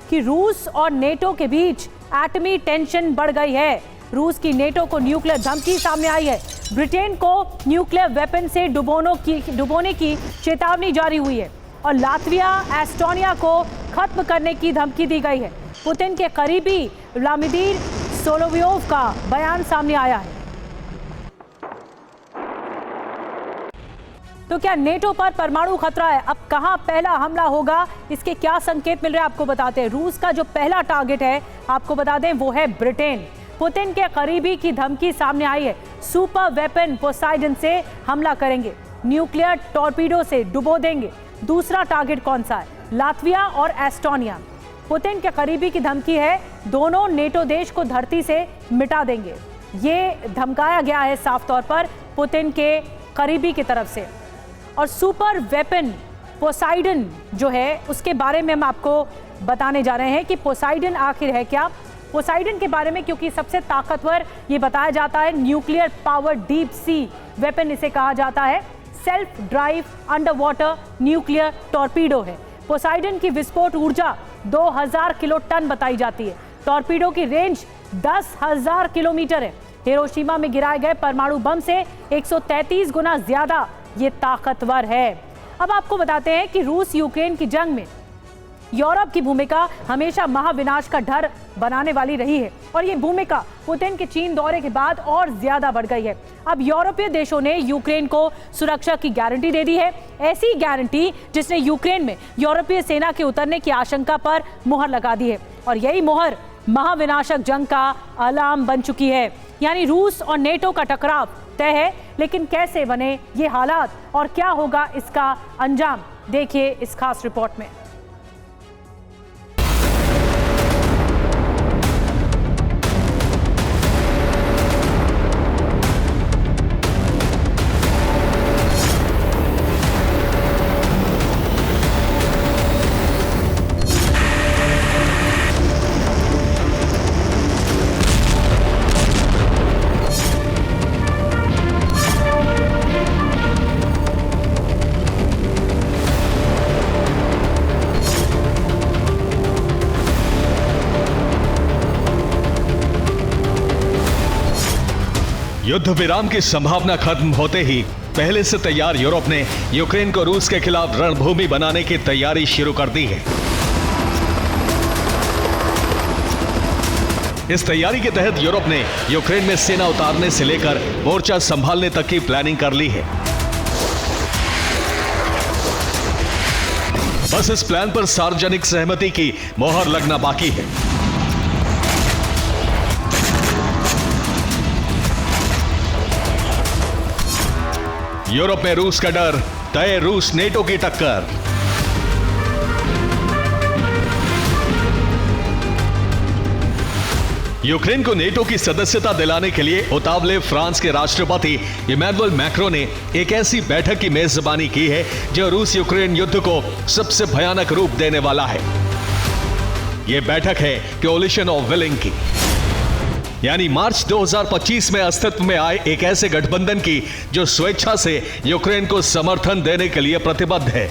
कि रूस और नेटो के बीच एटमी टेंशन बढ़ गई है। रूस की नेटो को न्यूक्लियर धमकी सामने आई है। ब्रिटेन को न्यूक्लियर वेपन से डुबोने की चेतावनी जारी हुई है और लातविया, एस्टोनिया को खत्म करने की धमकी दी गई है। पुतिन के करीबी व्लादिमीर सोलोवियोव का बयान सामने आया है। तो क्या नेटो पर परमाणु खतरा है? अब कहां पहला हमला होगा, इसके क्या संकेत मिल रहे हैं आपको बताते हैं। रूस का जो पहला टारगेट है आपको बता दें वो है ब्रिटेन। पुतिन के करीबी की धमकी सामने आई है। सुपर वेपन पोसाइडन से हमला करेंगे, न्यूक्लियर टॉर्पीडो से डुबो देंगे। दूसरा टारगेट कौन सा है? लातविया और एस्टोनिया। पुतिन के करीबी की धमकी है, दोनों नेटो देश को धरती से मिटा देंगे। ये धमकाया गया है साफ तौर पर पुतिन के करीबी की तरफ से। और सुपर वेपन पोसाइडन जो है उसके बारे में हम आपको बताने जा रहे हैं कि पोसाइडन आखिर है क्या। पोसाइडन के बारे में क्योंकि सबसे ताकतवर ये बताया जाता है, nuclear power deep sea weapon इसे कहा जाता है। Self drive under water nuclear torpedo है। पोसाइडन की विस्फोट ऊर्जा 2000 किलो टन बताई जाती है। टॉर्पीडो की रेंज 10,000 किलोमीटर है। हिरोशिमा में गिराए गए परमाणु बम से 133 गुना ज्यादा ये ताकतवर है। अब आपको बताते हैं कि रूस यूक्रेन की जंग में यूरोप की भूमिका हमेशा महाविनाश का डर बनाने वाली रही है और ये भूमिका पुतिन के चीन दौरे के बाद और ज्यादा बढ़ गई है। अब यूरोपीय देशों ने यूक्रेन को सुरक्षा की गारंटी दे दी है, ऐसी गारंटी जिसने यूक्रेन में यूरोपीय सेना के उतरने की आशंका पर मुहर लगा दी है और यही मुहर महाविनाशक जंग का अलार्म बन चुकी है। यानी रूस और नेटो का टकराव तय है, लेकिन कैसे बने ये हालात और क्या होगा इसका अंजाम, देखिए इस खास रिपोर्ट में। युद्ध विराम की संभावना खत्म होते ही पहले से तैयार यूरोप ने यूक्रेन को रूस के खिलाफ रणभूमि बनाने की तैयारी शुरू कर दी है। इस तैयारी के तहत यूरोप ने यूक्रेन में सेना उतारने से लेकर मोर्चा संभालने तक की प्लानिंग कर ली है। बस इस प्लान पर सार्वजनिक सहमति की मोहर लगना बाकी है। यूरोप में रूस का डर, तय रूस नेटो की टक्कर। यूक्रेन को नेटो की सदस्यता दिलाने के लिए उतावले फ्रांस के राष्ट्रपति इमैनुअल मैक्रों ने एक ऐसी बैठक की मेजबानी की है जो रूस यूक्रेन युद्ध को सबसे भयानक रूप देने वाला है। यह बैठक है कोलिशन ऑफ विलिंग की, यानी मार्च 2025 में अस्तित्व में आए एक ऐसे गठबंधन की जो स्वेच्छा से यूक्रेन को समर्थन देने के लिए प्रतिबद्ध है।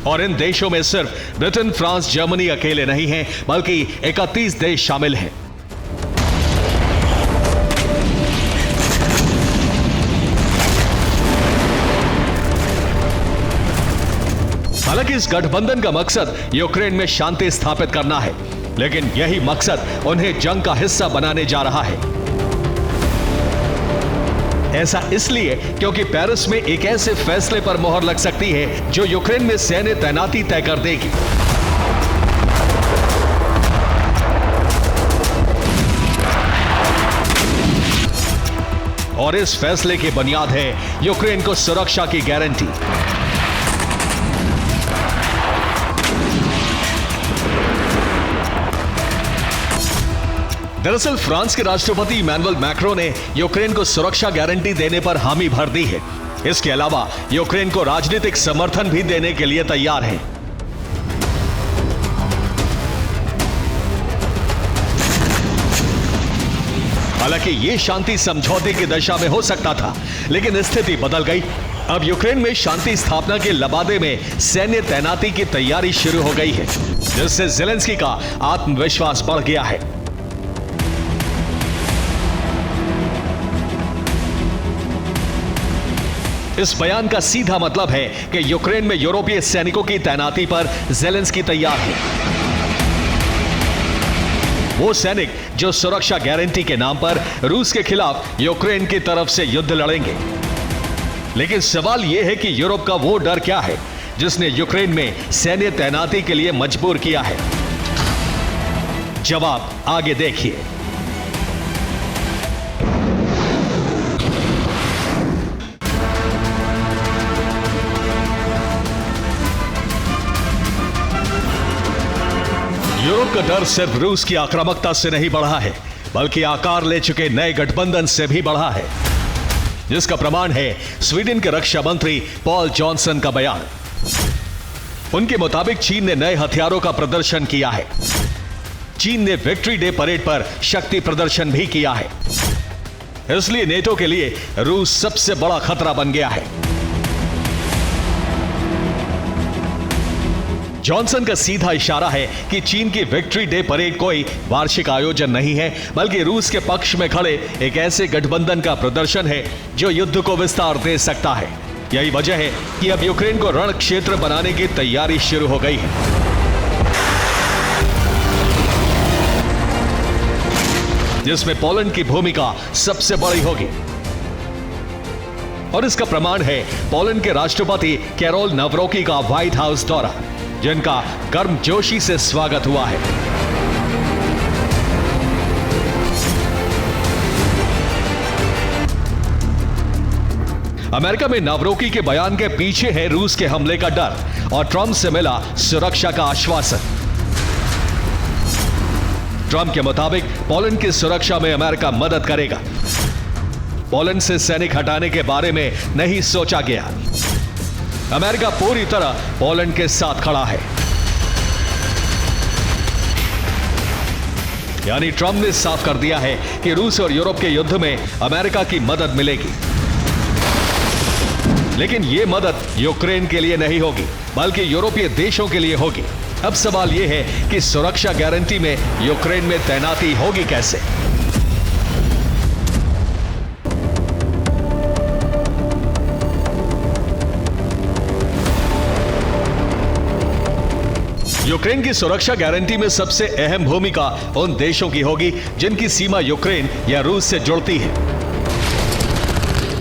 और इन देशों में सिर्फ ब्रिटेन, फ्रांस, जर्मनी अकेले नहीं हैं, बल्कि 31 देश शामिल हैं। हालांकि इस गठबंधन का मकसद यूक्रेन में शांति स्थापित करना है, लेकिन यही मकसद उन्हें जंग का हिस्सा बनाने जा रहा है। ऐसा इसलिए क्योंकि पेरिस में एक ऐसे फैसले पर मोहर लग सकती है जो यूक्रेन में सैन्य तैनाती तय कर देगी। और इस फैसले की बुनियाद है यूक्रेन को सुरक्षा की गारंटी। दरअसल फ्रांस के राष्ट्रपति इमैनुअल मैक्रों ने यूक्रेन को सुरक्षा गारंटी देने पर हामी भर दी है। इसके अलावा यूक्रेन को राजनीतिक समर्थन भी देने के लिए तैयार हैं। हालांकि यह शांति समझौते की दशा में हो सकता था, लेकिन स्थिति बदल गई। अब यूक्रेन में शांति स्थापना के लबादे में सैन्य तैनाती की तैयारी शुरू हो गई है, जिससे ज़ेलेंस्की का आत्मविश्वास बढ़ गया है। इस बयान का सीधा मतलब है कि यूक्रेन में यूरोपीय सैनिकों की तैनाती पर ज़ेलेंस्की तैयार है। वो सैनिक जो सुरक्षा गारंटी के नाम पर रूस के खिलाफ यूक्रेन की तरफ से युद्ध लड़ेंगे। लेकिन सवाल यह है कि यूरोप का वो डर क्या है जिसने यूक्रेन में सैन्य तैनाती के लिए मजबूर किया है? जवाब आगे देखिए। यूरोप का डर सिर्फ रूस की आक्रामकता से नहीं बढ़ा है, बल्कि आकार ले चुके नए गठबंधन से भी बढ़ा है, जिसका प्रमाण है स्वीडन के रक्षा मंत्री पॉल जॉनसन का बयान। उनके मुताबिक चीन ने नए हथियारों का प्रदर्शन किया है। चीन ने विक्ट्री डे परेड पर शक्ति प्रदर्शन भी किया है। इसलिए नेटो के लिए रूस सबसे बड़ा खतरा बन गया है। जॉनसन का सीधा इशारा है कि चीन की विक्ट्री डे परेड कोई वार्षिक आयोजन नहीं है, बल्कि रूस के पक्ष में खड़े एक ऐसे गठबंधन का प्रदर्शन है जो युद्ध को विस्तार दे सकता है। यही वजह है कि अब यूक्रेन को रण क्षेत्र बनाने की तैयारी शुरू हो गई है। जिसमें पोलैंड की भूमिका सबसे बड़ी होगी। और इसका प्रमाण है पोलैंड के राष्ट्रपति कैरोल नवरोकी का व्हाइट हाउस दौरा, जिनका गर्मजोशी से स्वागत हुआ है। अमेरिका में नवरोकी के बयान के पीछे है रूस के हमले का डर और ट्रंप से मिला सुरक्षा का आश्वासन। ट्रंप के मुताबिक पोलैंड की सुरक्षा में अमेरिका मदद करेगा। पोलैंड से सैनिक हटाने के बारे में नहीं सोचा गया। अमेरिका पूरी तरह पोलैंड के साथ खड़ा है। यानी ट्रंप ने साफ कर दिया है कि रूस और यूरोप के युद्ध में अमेरिका की मदद मिलेगी। लेकिन यह मदद यूक्रेन के लिए नहीं होगी, बल्कि यूरोपीय देशों के लिए होगी। अब सवाल यह है कि सुरक्षा गारंटी में यूक्रेन में तैनाती होगी कैसे? यूक्रेन की सुरक्षा गारंटी में सबसे अहम भूमिका उन देशों की होगी जिनकी सीमा यूक्रेन या रूस से जुड़ती है।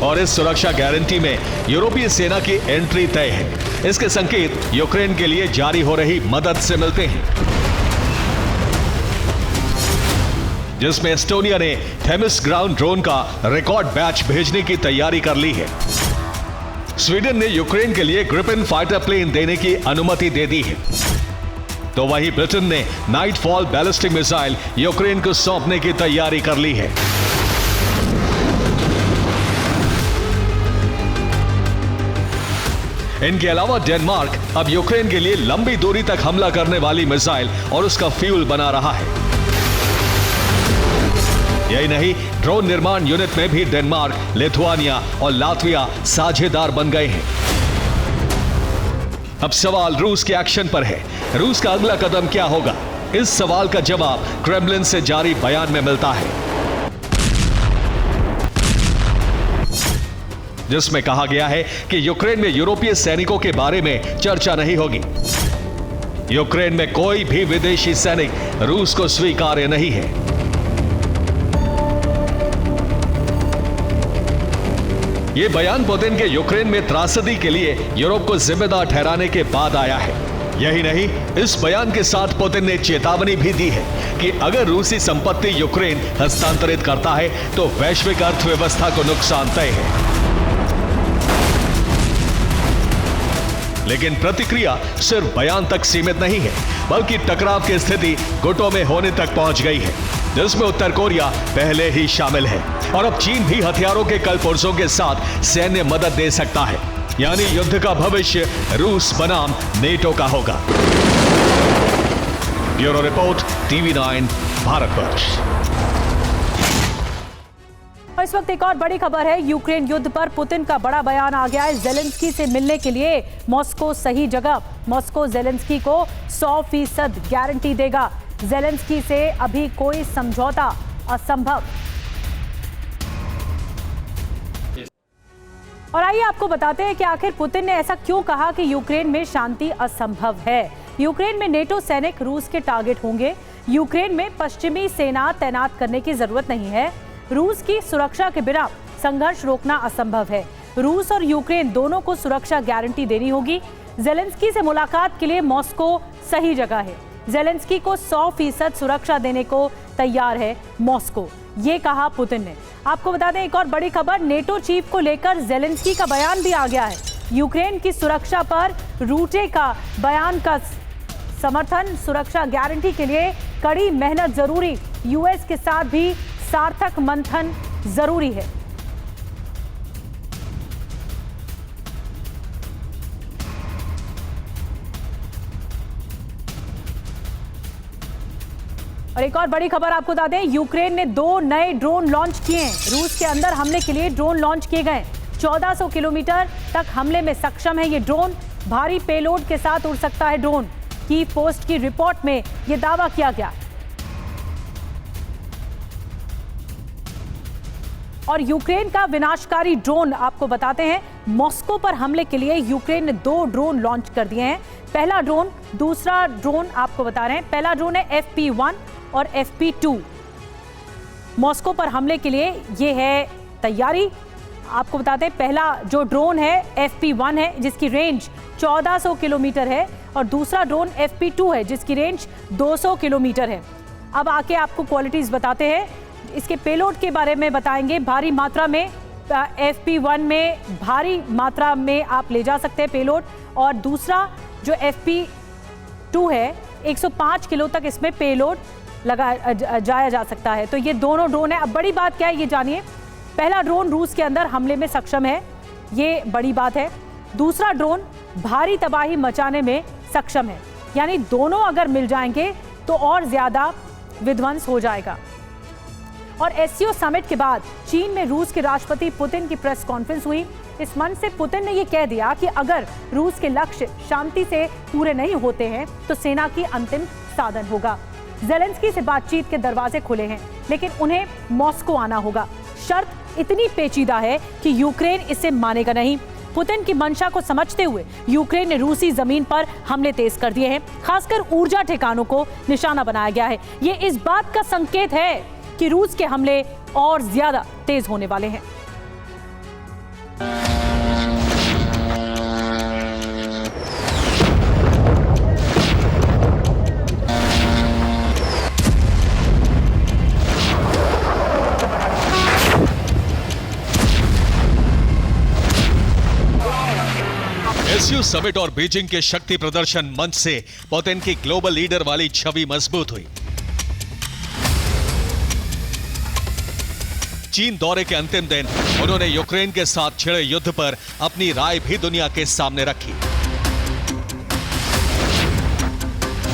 और इस सुरक्षा गारंटी में यूरोपीय सेना की एंट्री तय है। इसके संकेत यूक्रेन के लिए जारी हो रही मदद से मिलते हैं, जिसमें एस्टोनिया ने थेमिस ग्राउंड ड्रोन का रिकॉर्ड बैच भेजने की तैयारी कर ली है। स्वीडन ने यूक्रेन के लिए ग्रिपेन फाइटर प्लेन देने की अनुमति दे दी है। तो वहीं ब्रिटेन ने नाइटफॉल बैलिस्टिक मिसाइल यूक्रेन को सौंपने की तैयारी कर ली है। इनके अलावा डेनमार्क अब यूक्रेन के लिए लंबी दूरी तक हमला करने वाली मिसाइल और उसका फ्यूल बना रहा है। यही नहीं, ड्रोन निर्माण यूनिट में भी डेनमार्क, लिथुआनिया और लातविया साझेदार बन गए हैं। अब सवाल रूस के एक्शन पर है। रूस का अगला कदम क्या होगा? इस सवाल का जवाब क्रेमलिन से जारी बयान में मिलता है, जिसमें कहा गया है कि यूक्रेन में यूरोपीय सैनिकों के बारे में चर्चा नहीं होगी। यूक्रेन में कोई भी विदेशी सैनिक रूस को स्वीकार्य नहीं है। यह बयान पुतिन के यूक्रेन में त्रासदी के लिए यूरोप को जिम्मेदार ठहराने के बाद आया है। यही नहीं, इस बयान के साथ पुतिन ने चेतावनी भी दी है कि अगर रूसी संपत्ति यूक्रेन हस्तांतरित करता है तो वैश्विक अर्थव्यवस्था को नुकसान तय है। लेकिन प्रतिक्रिया सिर्फ बयान तक सीमित नहीं है, बल्कि टकराव की स्थिति गुटों में होने तक पहुंच गई है, जिसमें उत्तर कोरिया पहले ही शामिल है। और अब चीन भी हथियारों के कलपुर्जों के साथ सैन्य मदद दे सकता है। यानी युद्ध का भविष्य रूस बनाम नेटो का होगा। Bureau report, TV9 Bharatvarsh. और इस वक्त एक और बड़ी खबर है, यूक्रेन युद्ध पर पुतिन का बड़ा बयान आ गया है। जेलेंस्की से मिलने के लिए मॉस्को सही जगह। मॉस्को जेलेंस्की को 100% गारंटी देगा। जेलेंस्की से अभी कोई समझौता असंभव। और आइए आपको बताते हैं कि आखिर पुतिन ने ऐसा क्यों कहा कि यूक्रेन में शांति असंभव है। यूक्रेन में नेटो सैनिक रूस के टारगेट होंगे। यूक्रेन में पश्चिमी सेना तैनात करने की जरूरत नहीं है। रूस की सुरक्षा के बिना संघर्ष रोकना असंभव है। रूस और यूक्रेन दोनों को सुरक्षा गारंटी देनी होगी। जेलेंस्की से मुलाकात के लिए मॉस्को सही जगह है। जेलेंस्की को 100% सुरक्षा देने को तैयार है मॉस्को, ये कहा पुतिन ने। आपको बता दें एक और बड़ी खबर, नेटो चीफ को लेकर जेलेंस्की का बयान भी आ गया है। यूक्रेन की सुरक्षा पर रूटे का बयान का समर्थन। सुरक्षा गारंटी के लिए कड़ी मेहनत जरूरी। यूएस के साथ भी सार्थक मंथन जरूरी है। और एक और बड़ी खबर आपको बता दें, यूक्रेन ने 2 नए ड्रोन लॉन्च किए हैं। रूस के अंदर हमले के लिए ड्रोन लॉन्च किए गए। 1400 किलोमीटर तक हमले में सक्षम है ये ड्रोन। भारी पेलोड के साथ उड़ सकता है ड्रोन। की पोस्ट की रिपोर्ट में यह दावा किया गया। और यूक्रेन का विनाशकारी ड्रोन आपको बताते हैं, मॉस्को पर हमले के लिए यूक्रेन ने 2 ड्रोन लॉन्च कर दिए हैं। पहला ड्रोन, दूसरा ड्रोन आपको बता रहे हैं। पहला ड्रोन है FP1 और FP2। मॉस्को पर हमले के लिए ये है तैयारी। आपको बताते हैं पहला जो ड्रोन है FP1 है जिसकी रेंज 1400 किलोमीटर है और दूसरा ड्रोन FP2 है जिसकी रेंज 200 किलोमीटर है। अब आके आपको क्वालिटीज बताते हैं, इसके पेलोड के बारे में बताएंगे। भारी मात्रा में FP1 में भारी मात्रा में आप ले जा सकते हैं पेलोड, और दूसरा जो FP2 है 105 किलो तक इसमें पेलोड जाया जा सकता है। तो ये दोनों ड्रोन है। अब बड़ी बात क्या है ये जानिए। पहला ड्रोन रूस के अंदर हमले में सक्षम है, ये बड़ी बात है। दूसरा ड्रोन भारी तबाही मचाने में सक्षम है, यानी दोनों अगर मिल जाएंगे तो और ज्यादा विध्वंस हो जाएगा। और एससीओ समिट के बाद चीन में रूस के राष्ट्रपति पुतिन की प्रेस कॉन्फ्रेंस हुई। इस मंच से पुतिन ने यह कह दिया कि अगर रूस के लक्ष्य शांति से पूरे नहीं होते हैं तो सेना की अंतिम साधन होगा। जेलेंस्की से बातचीत के दरवाजे खुले हैं, लेकिन उन्हें मॉस्को आना होगा। शर्त इतनी पेचीदा है कि यूक्रेन इसे मानेगा नहीं। पुतिन की मंशा को समझते हुए यूक्रेन ने रूसी जमीन पर हमले तेज कर दिए हैं। खासकर ऊर्जा ठिकानों को निशाना बनाया गया है। ये इस बात का संकेत है कि रूस के हमले और ज्यादा तेज होने वाले हैं। एससीओ समिट और बीजिंग के शक्ति प्रदर्शन मंच से पुतिन की ग्लोबल लीडर वाली छवि मजबूत हुई। चीन दौरे के अंतिम दिन उन्होंने यूक्रेन के साथ छिड़े युद्ध पर अपनी राय भी दुनिया के सामने रखी।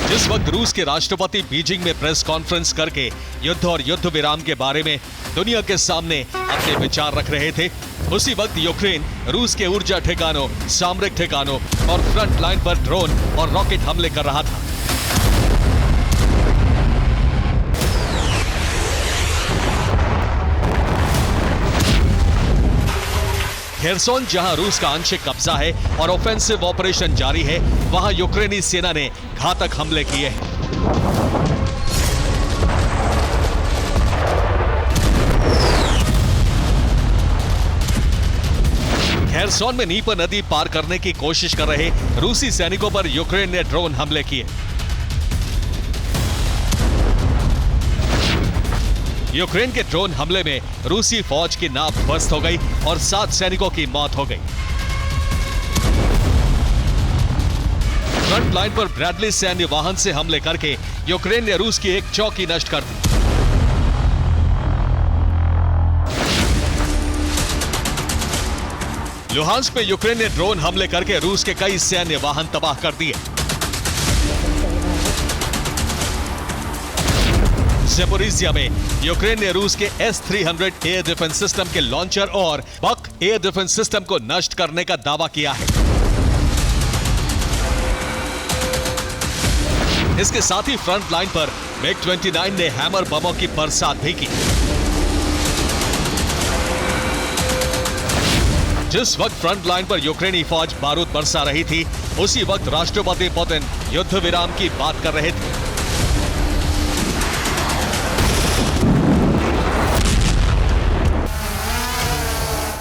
जिस वक्त रूस के राष्ट्रपति बीजिंग में प्रेस कॉन्फ्रेंस करके युद्ध और युद्ध विराम के बारे में दुनिया के सामने अपने विचार रख रहे थे, उसी वक्त यूक्रेन रूस के ऊर्जा ठिकानों, सामरिक ठिकानों और फ्रंट लाइन पर ड्रोन और रॉकेट हमले कर रहा था। खेरसोन जहां रूस का आंशिक कब्जा है और ऑफेंसिव ऑपरेशन जारी है, वहां यूक्रेनी सेना ने घातक हमले किए हैं। खेरसोन में नीपर नदी पार करने की कोशिश कर रहे रूसी सैनिकों पर यूक्रेन ने ड्रोन हमले किए। यूक्रेन के ड्रोन हमले में रूसी फौज की नाव ध्वस्त हो गई और 7 सैनिकों की मौत हो गई। फ्रंट लाइन पर ब्रैडली सैन्य वाहन से हमले करके यूक्रेन ने रूस की एक चौकी नष्ट कर दी। लुहांस्क में यूक्रेन ने ड्रोन हमले करके रूस के कई सैन्य वाहन तबाह कर दिए। ज़ेपोरिज़िया में यूक्रेन ने रूस के S-300 एयर डिफेंस सिस्टम के लॉन्चर और बक एयर डिफेंस सिस्टम को नष्ट करने का दावा किया है। इसके साथ ही फ्रंट लाइन पर MiG-29 ने हैमर बमों की बरसात भी की। जिस वक्त फ्रंट लाइन पर यूक्रेनी फौज बारूद बरसा रही थी, उसी वक्त राष्ट्रपति पुतिन युद्ध विराम की बात कर रहे थे।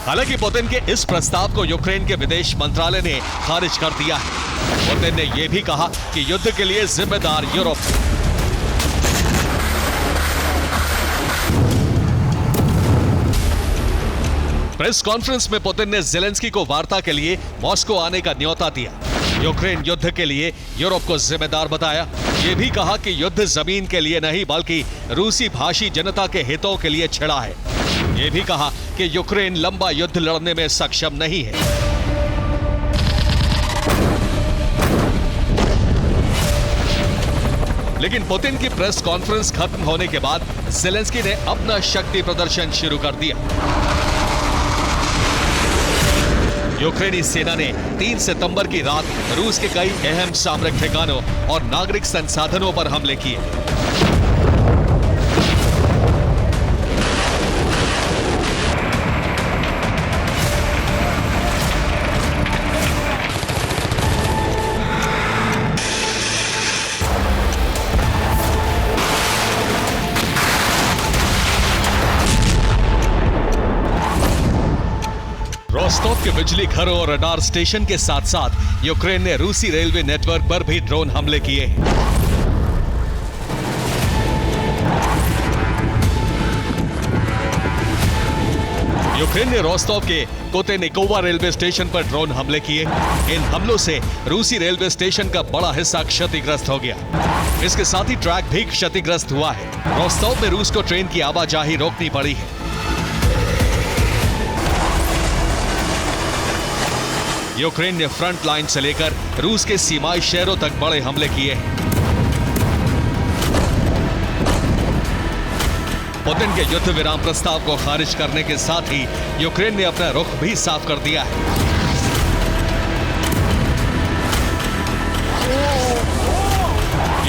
हालांकि पुतिन के इस प्रस्ताव को यूक्रेन के विदेश मंत्रालय ने खारिज कर दिया है। पुतिन ने यह भी कहा कि युद्ध के लिए जिम्मेदार यूरोप है। प्रेस कॉन्फ्रेंस में पुतिन ने ज़ेलेंस्की को वार्ता के लिए मॉस्को आने का न्योता दिया। यूक्रेन युद्ध के लिए यूरोप को जिम्मेदार बताया। यह भी कहा कि युद्ध जमीन के लिए नहीं बल्कि रूसी भाषी जनता के हितों के लिए छिड़ा है। यह भी कहा कि यूक्रेन लंबा युद्ध लड़ने में सक्षम नहीं है। लेकिन पुतिन की प्रेस कॉन्फ्रेंस खत्म होने के बाद ज़ेलेंस्की ने अपना शक्ति प्रदर्शन शुरू कर दिया। यूक्रेनी सेना ने 3 सितंबर की रात रूस के कई अहम सामरिक ठिकानों और नागरिक संसाधनों पर हमले किए। रोस्टोव के बिजली घरों और रडार स्टेशन के साथ साथ यूक्रेन ने रूसी रेलवे नेटवर्क पर भी ड्रोन हमले किए। यूक्रेन ने रोस्टोव के कोतेनिकोवा रेलवे स्टेशन पर ड्रोन हमले किए। इन हमलों से रूसी रेलवे स्टेशन का बड़ा हिस्सा क्षतिग्रस्त हो गया। इसके साथ ही ट्रैक भी क्षतिग्रस्त हुआ है। रोस्टोव में रूस को ट्रेन की आवाजाही रोकनी पड़ी है। यूक्रेन ने फ्रंट लाइन से लेकर रूस के सीमाई शहरों तक बड़े हमले किए हैं। पुतिन के युद्ध विराम प्रस्ताव को खारिज करने के साथ ही यूक्रेन ने अपना रुख भी साफ कर दिया है।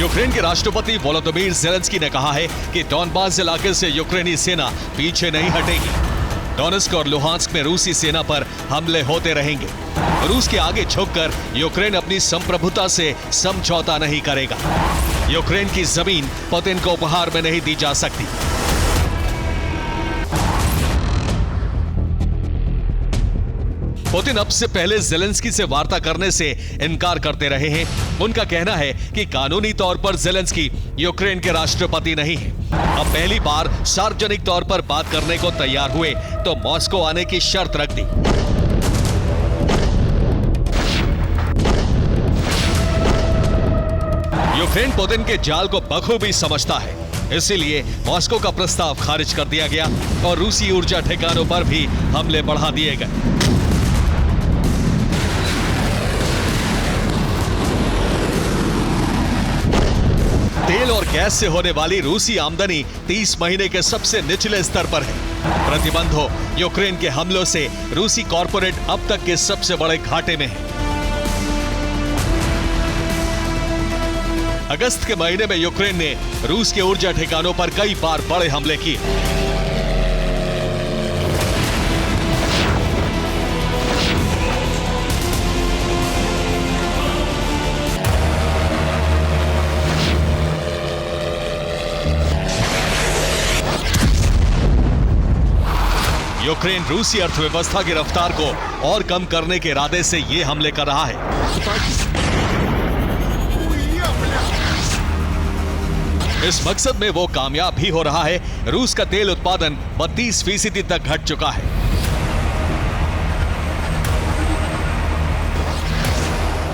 यूक्रेन के राष्ट्रपति वोलोदिमीर ज़ेलेंस्की ने कहा है कि डॉनबास इलाके से यूक्रेनी सेना पीछे नहीं हटेगी। डोनेस्क और लुहांस्क में रूसी सेना पर हमले होते रहेंगे। रूस के आगे झुककर यूक्रेन अपनी संप्रभुता से समझौता नहीं करेगा। यूक्रेन की जमीन पुतिन को उपहार में नहीं दी जा सकती। पुतिन अब से पहले ज़ेलेंस्की से वार्ता करने से इनकार करते रहे हैं। उनका कहना है कि कानूनी तौर पर ज़ेलेंस्की यूक्रेन के राष्ट्रपति नहीं है। अब पहली बार सार्वजनिक तौर पर बात करने को तैयार हुए तो मॉस्को आने की शर्त रख दी। यूक्रेन पुतिन के जाल को बखूबी समझता है, इसीलिए मॉस्को का प्रस्ताव खारिज कर दिया गया और रूसी ऊर्जा ठिकानों पर भी हमले बढ़ा दिए गए। तेल और गैस से होने वाली रूसी आमदनी 30 महीने के सबसे निचले स्तर पर है। प्रतिबंधों यूक्रेन के हमलों से रूसी कॉरपोरेट अब तक के सबसे बड़े घाटे में है। अगस्त के महीने में यूक्रेन ने रूस के ऊर्जा ठिकानों पर कई बार बड़े हमले किए। यूक्रेन रूसी अर्थव्यवस्था की रफ्तार को और कम करने के इरादे से ये हमले कर रहा है। इस मकसद में वो कामयाब भी हो रहा है। रूस का तेल उत्पादन 32% तक घट चुका है।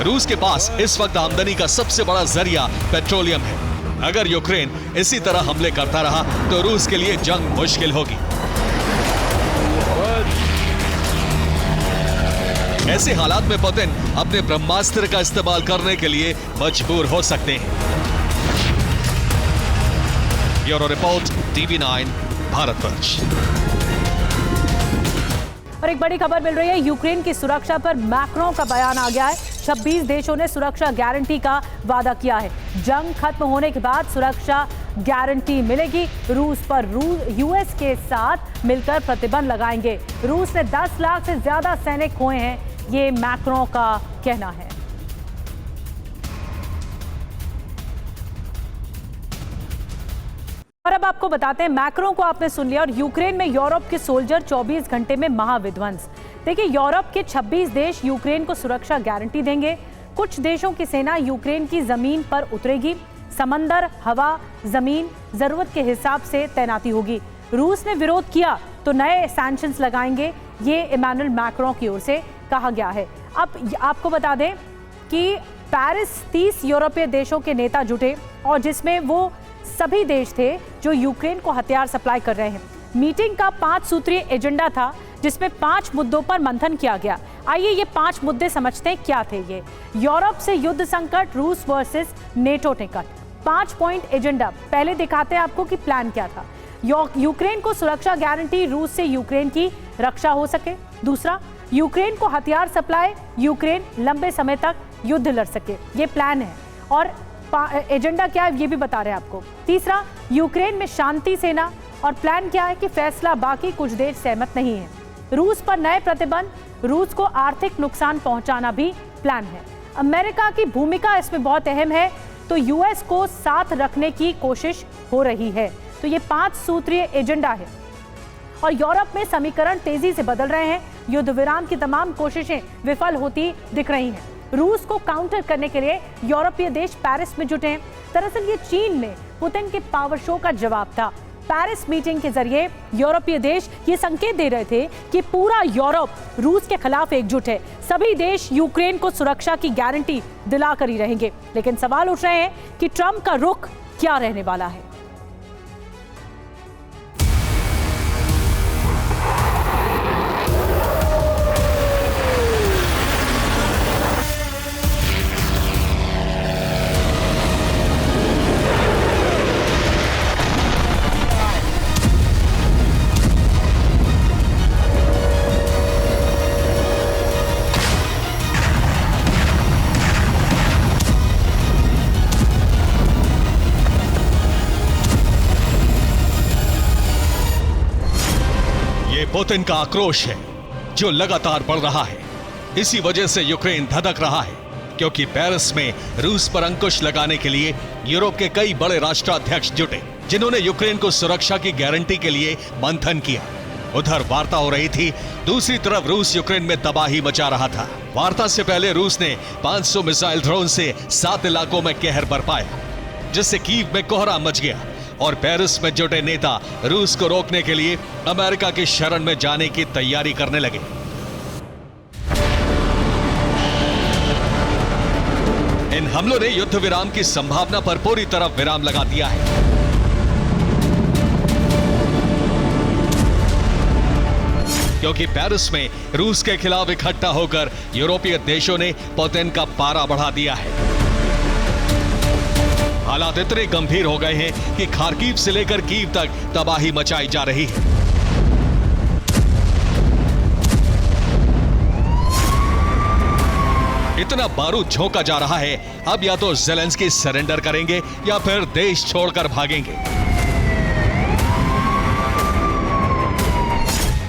रूस के पास इस वक्त आमदनी का सबसे बड़ा जरिया पेट्रोलियम है। अगर यूक्रेन इसी तरह हमले करता रहा तो रूस के लिए जंग मुश्किल होगी। ऐसे हालात में पुतिन अपने ब्रह्मास्त्र का इस्तेमाल करने के लिए मजबूर हो सकते हैं। Bureau report, TV9 Bharatvarsh. और एक बड़ी खबर मिल रही है, यूक्रेन की सुरक्षा पर मैक्रों का बयान आ गया है। 26 देशों ने सुरक्षा गारंटी का वादा किया है। जंग खत्म होने के बाद सुरक्षा गारंटी मिलेगी। रूस पर यूएस के साथ मिलकर प्रतिबंध लगाएंगे। रूस ने 10 लाख से ज्यादा सैनिक खोए हैं, ये मैक्रों का कहना है। और अब आपको बताते हैं, मैक्रों को आपने सुन लिया। और यूक्रेन में यूरोप के सोल्जर 24 घंटे में महाविध्वंस। देखिए, यूरोप के 26 देश यूक्रेन को सुरक्षा गारंटी देंगे। कुछ देशों की सेना यूक्रेन की जमीन पर उतरेगी। समंदर, हवा, जमीन जरूरत के हिसाब से तैनाती होगी। रूस ने विरोध किया तो नए सैंक्शंस लगाएंगे, ये इमैनुअल मैक्रों की ओर से कहा गया है। अब आपको बता दें कि पेरिस 30 यूरोपीय देशों के नेता जुटे, और जिसमें वो सभी देश थे जो यूक्रेन को हथियार सप्लाई कर रहे हैं। मीटिंग का 5 सूत्रीय एजेंडा था, जिसमें 5 मुद्दों पर मंथन किया गया। आइए ये 5 मुद्दे समझते हैं क्या थे ये। यूरोप से युद्ध संकट, रूस versus NATO ticket. 5 point agenda. पहले दिखाते हैं आपको कि प्लान क्या था। यूक्रेन को सुरक्षा गारंटी, रूस से यूक्रेन की रक्षा हो सके। दूसरा, यूक्रेन को हथियार सप्लाई, यूक्रेन लंबे समय तक युद्ध लड़ सके, ये प्लान है। और एजेंडा क्या है ये भी बता रहे हैं आपको। तीसरा, यूक्रेन में शांति सेना, और प्लान क्या है कि फैसला बाकी कुछ देश सहमत नहीं है। रूस पर नए प्रतिबंध, रूस को आर्थिक नुकसान पहुंचाना भी प्लान है। अमेरिका की भूमिका इसमें बहुत अहम है, तो यूएस को साथ रखने की कोशिश हो रही है। तो ये 5 सूत्रीय एजेंडा है। और यूरोप में समीकरण तेजी से बदल रहे हैं। युद्ध विराम की तमाम कोशिशें विफल होती दिख रही हैं। रूस को काउंटर करने के लिए यूरोपीय देश पेरिस में जुटे हैं। दरअसल ये चीन में पुतिन के पावर शो का जवाब था। पेरिस मीटिंग के जरिए यूरोपीय देश ये संकेत दे रहे थे कि पूरा यूरोप रूस के खिलाफ एकजुट है। सभी देश यूक्रेन को सुरक्षा की गारंटी दिलाकर ही रहेंगे। लेकिन सवाल उठ रहे हैं कि ट्रंप का रुख क्या रहने वाला है। पुतिन का आक्रोश है जो लगातार बढ़ रहा है। इसी वजह से यूक्रेन धधक रहा है, क्योंकि पेरिस में रूस पर अंकुश लगाने के लिए यूरोप के कई बड़े राष्ट्राध्यक्ष जुटे, जिन्होंने यूक्रेन को सुरक्षा की गारंटी के लिए मंथन किया। उधर वार्ता हो रही थी, दूसरी तरफ रूस यूक्रेन में तबाही मचा रहा था। वार्ता से पहले रूस ने 500 मिसाइल ड्रोन से 7 इलाकों में कहर बरपाया, जिससे कीव में कोहरा मच गया। और पेरिस में जुटे नेता रूस को रोकने के लिए अमेरिका की शरण में जाने की तैयारी करने लगे। इन हमलों ने युद्ध विराम की संभावना पर पूरी तरह विराम लगा दिया है। क्योंकि पेरिस में रूस के खिलाफ इकट्ठा होकर यूरोपीय देशों ने पुतिन का पारा बढ़ा दिया है। हालात इतने गंभीर हो गए हैं कि खार्किव से लेकर कीव तक तबाही मचाई जा रही है। इतना बारूद झोंका जा रहा है, अब या तो ज़ेलेंस्की सरेंडर करेंगे या फिर देश छोड़कर भागेंगे।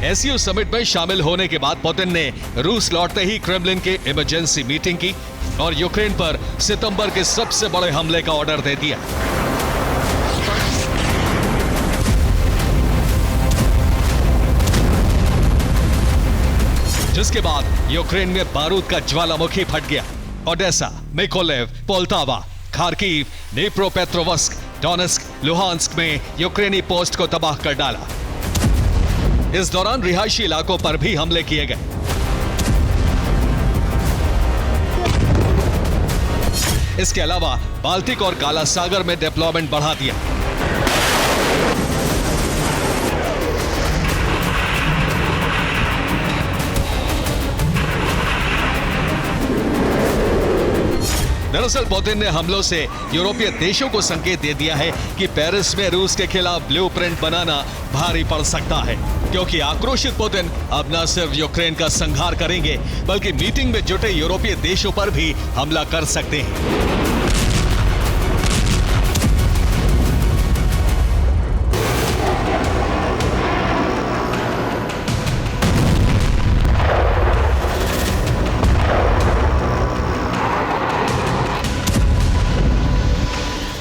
एससीओ समिट में शामिल होने के बाद पुतिन ने रूस लौटते ही क्रेमलिन के इमरजेंसी मीटिंग की और यूक्रेन पर सितंबर के सबसे बड़े हमले का ऑर्डर दे दिया। जिसके बाद यूक्रेन में बारूद का ज्वालामुखी फट गया। Odesa, Mykolaiv, Poltava, Kharkiv, Dnipropetrovsk, Donetsk, Luhansk में यूक्रेनी पोस्ट को तबाह कर डाला। इस दौरान रिहायशी इलाकों पर भी हमले किए गए। इसके अलावा बाल्टिक और काला सागर में डिप्लॉयमेंट बढ़ा दिया। दरअसल पुतिन ने हमलों से यूरोपीय देशों को संकेत दे दिया है कि पेरिस में रूस के खिलाफ ब्लूप्रिंट बनाना भारी पड़ सकता है, क्योंकि आक्रोशित पुतिन अब न सिर्फ यूक्रेन का संहार करेंगे बल्कि मीटिंग में जुटे यूरोपीय देशों पर भी हमला कर सकते हैं।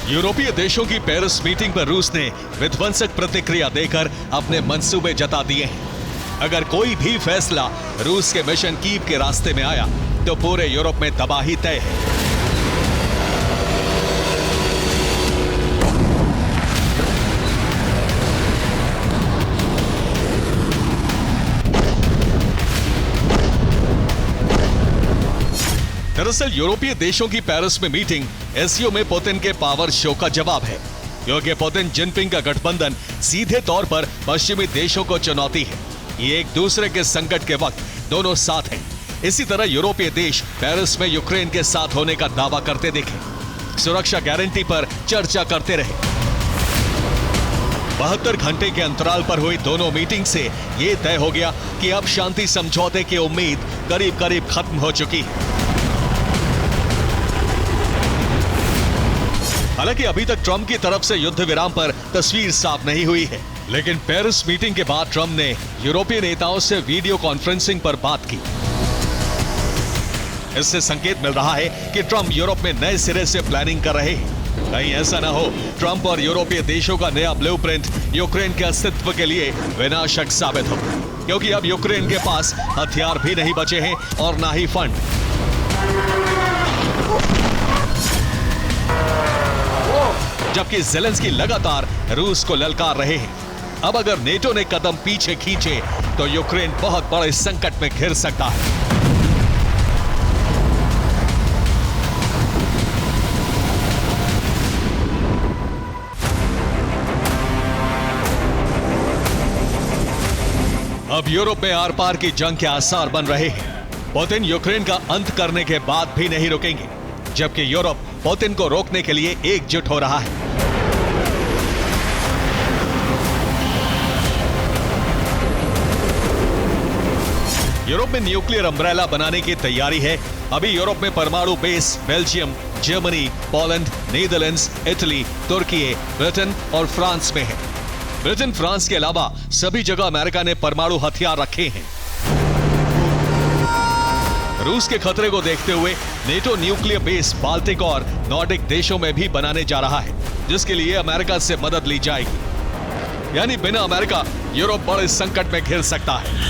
यूरोपीय देशों की पेरिस मीटिंग पर रूस ने विध्वंसक प्रतिक्रिया देकर अपने मंसूबे जता दिए हैं। अगर कोई भी फैसला रूस के मिशन कीव के रास्ते में आया तो पूरे यूरोप में तबाही तय है। दरअसल यूरोपीय देशों की पेरिस में मीटिंग एससीओ में पुतिन के पावर शो का जवाब है, क्योंकि पुतिन जिनपिंग का गठबंधन सीधे तौर पर पश्चिमी देशों को चुनौती है। ये एक दूसरे के संकट के वक्त दोनों साथ हैं। इसी तरह यूरोपीय देश पेरिस में यूक्रेन के साथ होने का दावा करते दिखे, सुरक्षा गारंटी पर चर्चा करते रहे। 72 घंटे के अंतराल पर हुई दोनों मीटिंग से यह तय हो गया कि अब शांति समझौते की उम्मीद करीब करीब खत्म हो चुकी है। हालांकि अभी तक ट्रंप की तरफ से युद्ध विराम पर तस्वीर साफ नहीं हुई है, लेकिन पेरिस मीटिंग के बाद ट्रंप ने यूरोपीय नेताओं से वीडियो कॉन्फ्रेंसिंग पर बात की। इससे संकेत मिल रहा है कि ट्रंप यूरोप में नए सिरे से प्लानिंग कर रहे हैं। कहीं ऐसा ना हो ट्रंप और यूरोपीय देशों का नया ब्लूप्रिंट यूक्रेन के अस्तित्व के लिए विनाशक साबित हो, क्योंकि अब यूक्रेन के पास हथियार भी नहीं बचे हैं और ना ही फंड। जबकि ज़ेलेंस्की लगातार रूस को ललकार रहे हैं। अब अगर नेटो ने कदम पीछे खींचे तो यूक्रेन बहुत बड़े संकट में घिर सकता है। अब यूरोप में आर पार की जंग के आसार बन रहे हैं। पुतिन यूक्रेन का अंत करने के बाद भी नहीं रुकेंगे, जबकि यूरोप पुतिन को रोकने के लिए एकजुट हो रहा है। यूरोप में न्यूक्लियर अम्ब्रेला बनाने की तैयारी है। अभी यूरोप में परमाणु base Belgium, Germany, Poland, Netherlands, Italy, तुर्की, ब्रिटेन और फ्रांस में है। ब्रिटेन, फ्रांस के अलावा सभी जगह अमेरिका ने परमाणु हथियार रखे हैं। रूस के खतरे को देखते हुए नेटो न्यूक्लियर बेस बाल्टिक और नॉर्डिक देशों में भी बनाने जा रहा है, जिसके लिए अमेरिका से मदद ली जाएगी। यानी बिना अमेरिका यूरोप बड़े संकट में घिर सकता है।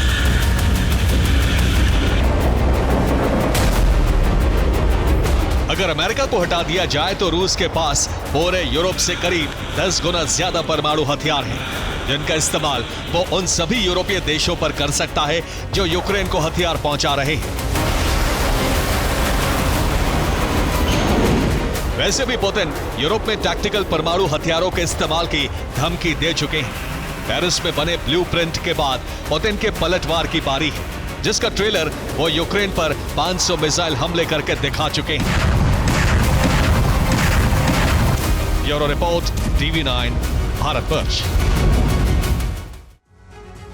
अगर अमेरिका को हटा दिया जाए तो रूस के पास पूरे यूरोप से करीब 10 गुना ज्यादा परमाणु हथियार हैं, जिनका इस्तेमाल वो उन सभी यूरोपीय देशों पर कर सकता है जो यूक्रेन को हथियार पहुंचा रहे हैं। वैसे भी पुतिन यूरोप में टैक्टिकल परमाणु हथियारों के इस्तेमाल की धमकी दे चुके हैं। पेरिस में बने ब्लूप्रिंट के बाद पुतिन के पलटवार की बारी है, जिसका ट्रेलर वो यूक्रेन पर 500 मिसाइल हमले करके दिखा चुके हैं। Bureau report, TV9, Bharatvarsh.